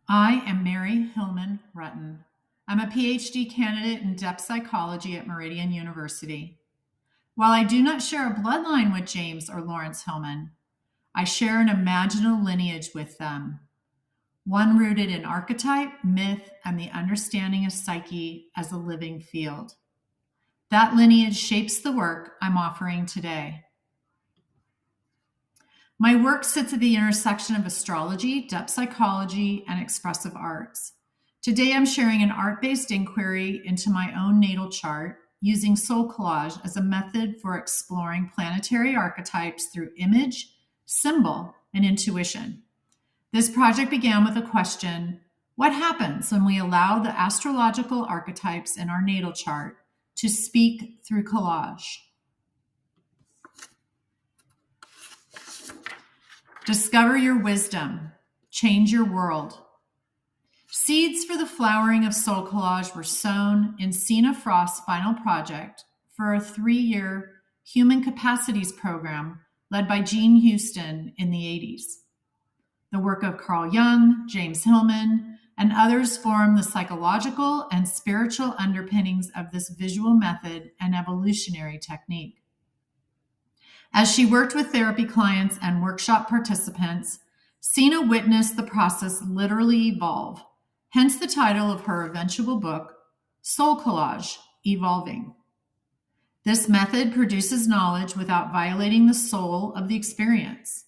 I am Mary Hillman Rutten. I'm a PhD candidate in depth psychology at Meridian University. While I do not share a bloodline with James or Laurence Hillman, I share an imaginal lineage with them, one rooted in archetype, myth, and the understanding of psyche as a living field. That lineage shapes the work I'm offering today. My work sits at the intersection of astrology, depth psychology, and expressive arts. Today, I'm sharing an art-based inquiry into my own natal chart using SoulCollage as a method for exploring planetary archetypes through image, symbol, and intuition. This project began with a question: what happens when we allow the astrological archetypes in our natal chart to speak through collage? Discover your wisdom. Change your world. Seeds for the flowering of SoulCollage were sown in Sina Frost's final project for a 3-year human capacities program led by Jean Houston in the 80s. The work of Carl Jung, James Hillman, and others form the psychological and spiritual underpinnings of this visual method and evolutionary technique. As she worked with therapy clients and workshop participants, Sina witnessed the process literally evolve, hence the title of her eventual book, SoulCollage, Evolving. This method produces knowledge without violating the soul of the experience.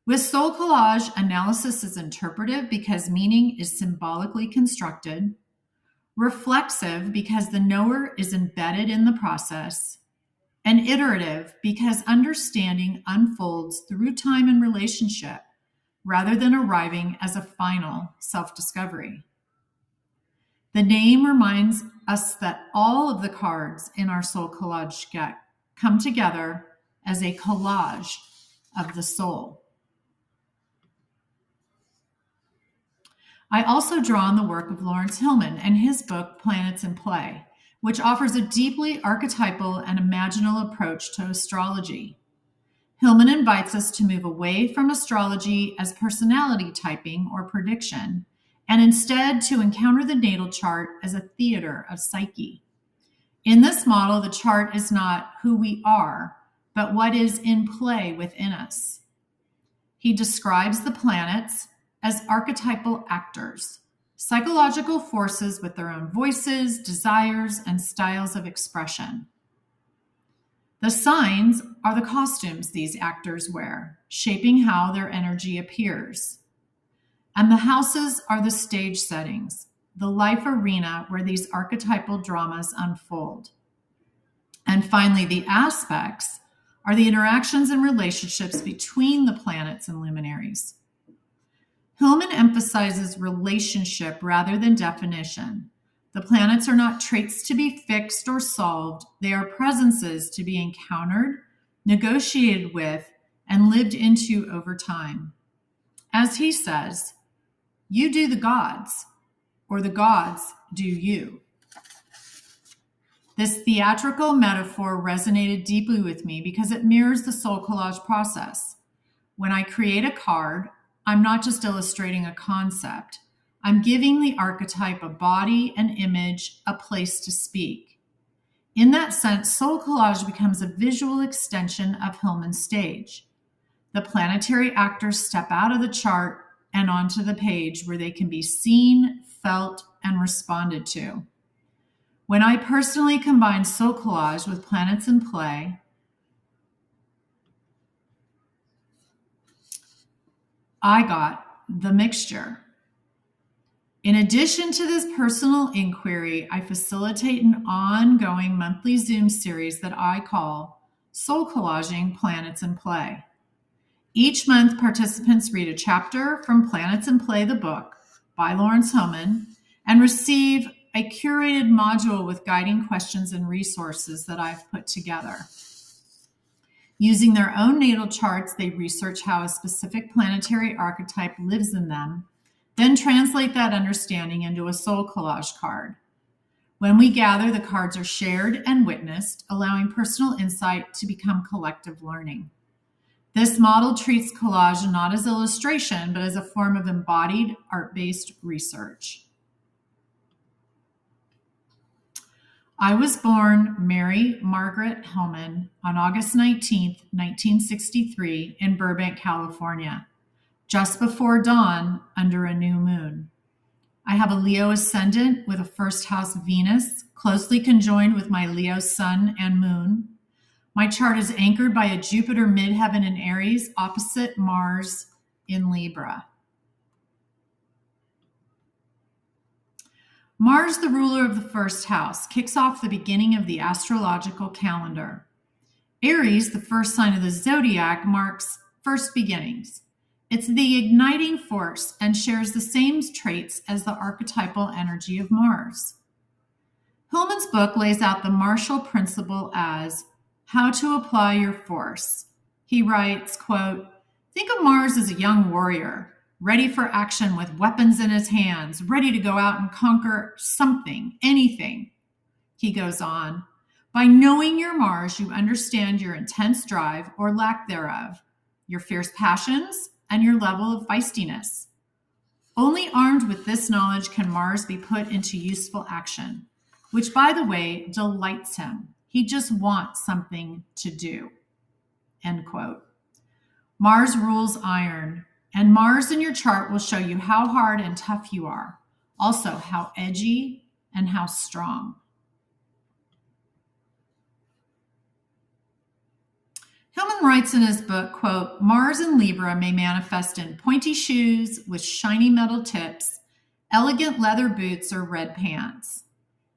With SoulCollage, analysis is interpretive because meaning is symbolically constructed, reflexive because the knower is embedded in the process, and iterative because understanding unfolds through time and relationship rather than arriving as a final self-discovery. The name reminds us that all of the cards in our SoulCollage deck come together as a collage of the soul. I also draw on the work of Laurence Hillman and his book, Planets in Play, which offers a deeply archetypal and imaginal approach to astrology. Hillman invites us to move away from astrology as personality typing or prediction, and instead to encounter the natal chart as a theater of psyche. In this model, the chart is not who we are, but what is in play within us. He describes the planets as archetypal actors, psychological forces with their own voices, desires, and styles of expression. The signs are the costumes these actors wear, shaping how their energy appears. And the houses are the stage settings, the life arena where these archetypal dramas unfold. And finally, the aspects are the interactions and relationships between the planets and luminaries. Hillman emphasizes relationship rather than definition. The planets are not traits to be fixed or solved. They are presences to be encountered, negotiated with, and lived into over time. As he says, you do the gods, or the gods do you. This theatrical metaphor resonated deeply with me because it mirrors the SoulCollage process. When I create a card, I'm not just illustrating a concept. I'm giving the archetype a body, an image, a place to speak. In that sense, SoulCollage becomes a visual extension of Hillman's stage. The planetary actors step out of the chart and onto the page where they can be seen, felt, and responded to. When I personally combine SoulCollage with Planets in Play, I got the mixture. In addition to this personal inquiry, I facilitate an ongoing monthly Zoom series that I call SoulCollaging Planets in Play. Each month, participants read a chapter from Planets in Play, the book, by Laurence Hillman, and receive a curated module with guiding questions and resources that I've put together. Using their own natal charts, they research how a specific planetary archetype lives in them, then translate that understanding into a SoulCollage card. When we gather, the cards are shared and witnessed, allowing personal insight to become collective learning. This model treats collage not as illustration, but as a form of embodied art-based research. I was born Mary Margaret Hillman on August 19, 1963, in Burbank, California, just before dawn under a new moon. I have a Leo ascendant with a first house Venus, closely conjoined with my Leo sun and moon. My chart is anchored by a Jupiter midheaven in Aries, opposite Mars in Libra. Mars, the ruler of the first house, kicks off the beginning of the astrological calendar. Aries, the first sign of the zodiac, marks first beginnings. It's the igniting force and shares the same traits as the archetypal energy of Mars. Hillman's book lays out the martial principle as how to apply your force. He writes, quote, "Think of Mars as a young warrior, ready for action with weapons in his hands, ready to go out and conquer something, anything." He goes on, "By knowing your Mars, you understand your intense drive or lack thereof, your fierce passions, and your level of feistiness. Only armed with this knowledge can Mars be put into useful action, which, by the way, delights him. He just wants something to do." End quote. Mars rules iron, and Mars in your chart will show you how hard and tough you are, also how edgy and how strong. Hillman writes in his book, quote, "Mars in Libra may manifest in pointy shoes with shiny metal tips, elegant leather boots, or red pants."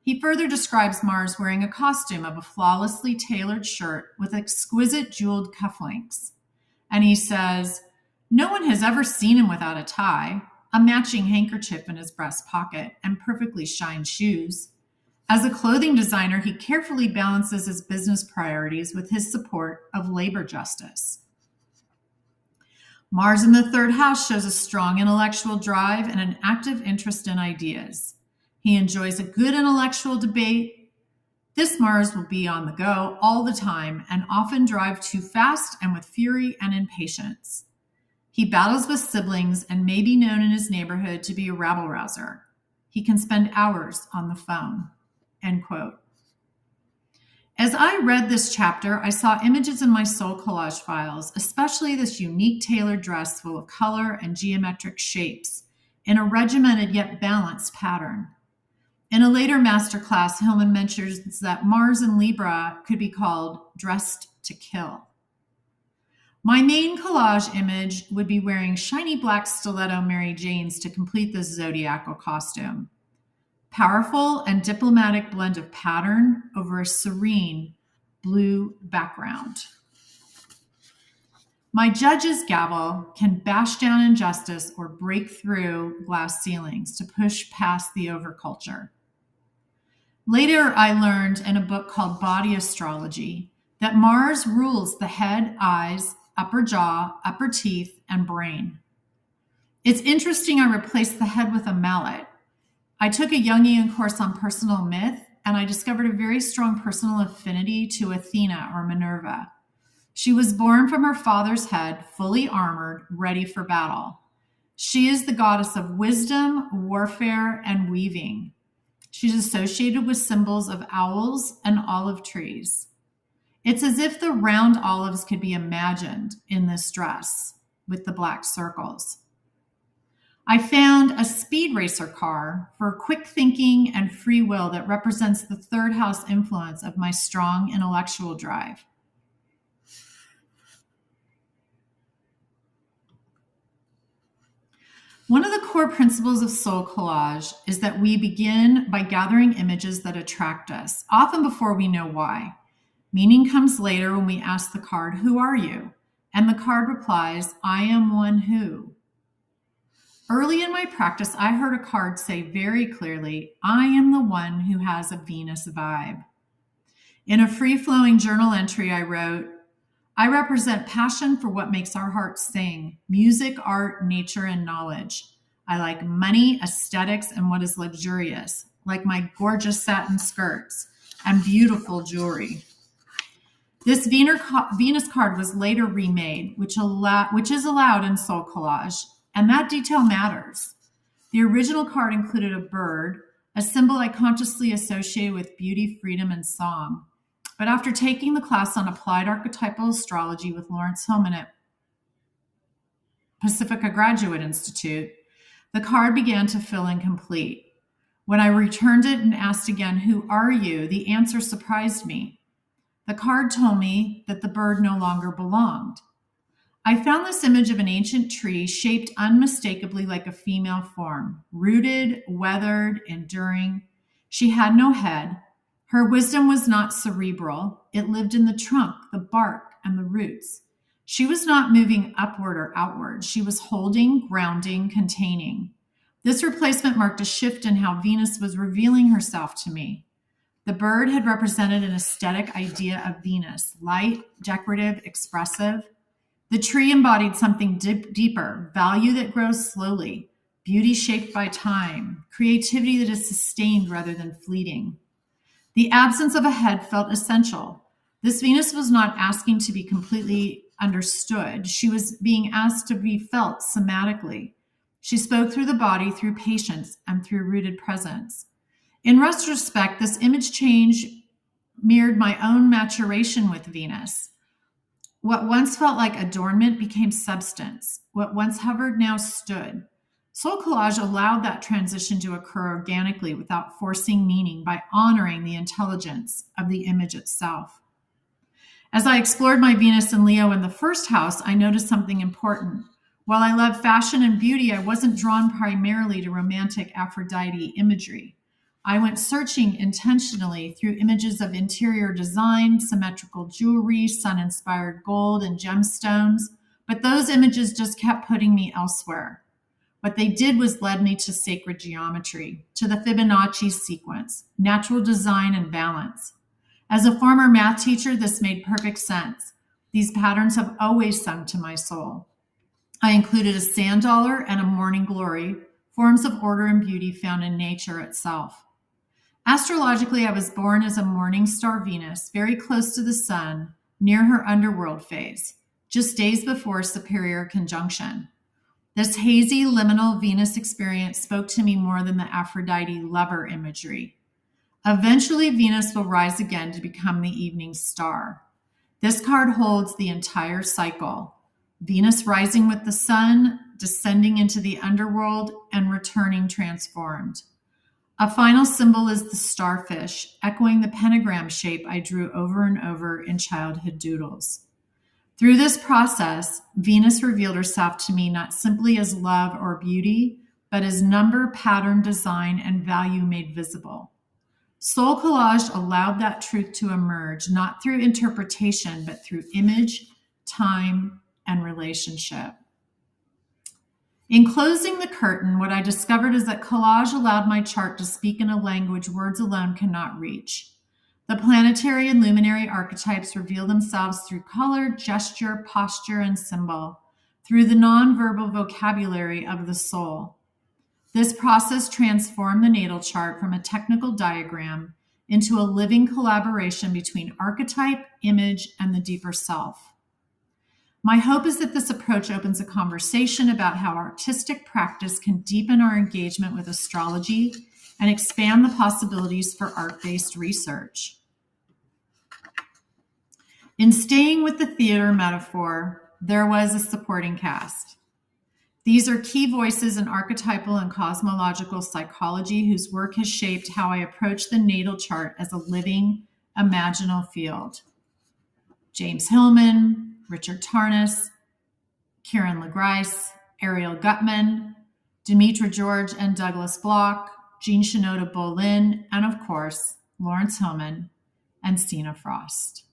He further describes Mars wearing a costume of a flawlessly tailored shirt with exquisite jeweled cufflinks. And he says, "No one has ever seen him without a tie, a matching handkerchief in his breast pocket, and perfectly shined shoes. As a clothing designer, he carefully balances his business priorities with his support of labor justice." Mars in the third house shows a strong intellectual drive and an active interest in ideas. He enjoys a good intellectual debate. This Mars will be on the go all the time and often drive too fast and with fury and impatience. He battles with siblings and may be known in his neighborhood to be a rabble-rouser. He can spend hours on the phone. End quote. As I read this chapter, I saw images in my SoulCollage files, especially this unique tailored dress full of color and geometric shapes in a regimented yet balanced pattern. In a later masterclass, Hillman mentions that Mars in Libra could be called dressed to kill. My main collage image would be wearing shiny black stiletto Mary Janes to complete this zodiacal costume. Powerful and diplomatic blend of pattern over a serene blue background. My judge's gavel can bash down injustice or break through glass ceilings to push past the overculture. Later, I learned in a book called Body Astrology that Mars rules the head, eyes, upper jaw, upper teeth, and brain. It's interesting I replaced the head with a mallet. I took a Jungian course on personal myth, and I discovered a very strong personal affinity to Athena or Minerva. She was born from her father's head, fully armored, ready for battle. She is the goddess of wisdom, warfare, and weaving. She's associated with symbols of owls and olive trees. It's as if the round olives could be imagined in this dress with the black circles. I found a speed racer car for quick thinking and free will that represents the third house influence of my strong intellectual drive. One of the core principles of SoulCollage is that we begin by gathering images that attract us, often before we know why. Meaning comes later when we ask the card, "Who are you?" And the card replies, "I am one who." Early in my practice, I heard a card say very clearly, "I am the one who has a Venus vibe." In a free-flowing journal entry, I wrote, "I represent passion for what makes our hearts sing, music, art, nature, and knowledge. I like money, aesthetics, and what is luxurious, like my gorgeous satin skirts and beautiful jewelry. This Venus card was later remade, which is allowed in SoulCollage, and that detail matters. The original card included a bird, a symbol I consciously associated with beauty, freedom, and song. But after taking the class on applied archetypal astrology with Laurence Hillman at Pacifica Graduate Institute, the card began to feel incomplete. When I returned it and asked again, "Who are you?" the answer surprised me. The card told me that the bird no longer belonged. I found this image of an ancient tree shaped unmistakably like a female form, rooted, weathered, enduring. She had no head. Her wisdom was not cerebral. It lived in the trunk, the bark, and the roots. She was not moving upward or outward. She was holding, grounding, containing. This replacement marked a shift in how Venus was revealing herself to me. The bird had represented an aesthetic idea of Venus, light, decorative, expressive. The tree embodied something deeper, value that grows slowly, beauty shaped by time, creativity that is sustained rather than fleeting. The absence of a head felt essential. This Venus was not asking to be completely understood. She was being asked to be felt somatically. She spoke through the body, through patience, and through rooted presence. In retrospect, this image change mirrored my own maturation with Venus. What once felt like adornment became substance. What once hovered now stood. SoulCollage allowed that transition to occur organically without forcing meaning by honoring the intelligence of the image itself. As I explored my Venus and Leo in the first house, I noticed something important. While I love fashion and beauty, I wasn't drawn primarily to romantic Aphrodite imagery. I went searching intentionally through images of interior design, symmetrical jewelry, sun-inspired gold, and gemstones, but those images just kept putting me elsewhere. What they did was led me to sacred geometry, to the Fibonacci sequence, natural design, and balance. As a former math teacher, this made perfect sense. These patterns have always sung to my soul. I included a sand dollar and a morning glory, forms of order and beauty found in nature itself. Astrologically, I was born as a morning star Venus, very close to the sun, near her underworld phase, just days before superior conjunction. This hazy, liminal Venus experience spoke to me more than the Aphrodite lover imagery. Eventually, Venus will rise again to become the evening star. This card holds the entire cycle. Venus rising with the sun, descending into the underworld, and returning transformed. A final symbol is the starfish, echoing the pentagram shape I drew over and over in childhood doodles. Through this process, Venus revealed herself to me not simply as love or beauty, but as number, pattern, design, and value made visible. SoulCollage allowed that truth to emerge, not through interpretation, but through image, time, and relationship. In closing the curtain, what I discovered is that collage allowed my chart to speak in a language words alone cannot reach. The planetary and luminary archetypes reveal themselves through color, gesture, posture, and symbol, through the nonverbal vocabulary of the soul. This process transformed the natal chart from a technical diagram into a living collaboration between archetype, image, and the deeper self. My hope is that this approach opens a conversation about how artistic practice can deepen our engagement with astrology and expand the possibilities for art-based research. In staying with the theater metaphor, there was a supporting cast. These are key voices in archetypal and cosmological psychology whose work has shaped how I approach the natal chart as a living, imaginal field. James Hillman, Richard Tarnas, Kieran LeGrice, Ariel Gutman, Demetra George and Douglas Block, Jean Shinoda Bolin, and of course, Laurence Hillman and Sina Frost.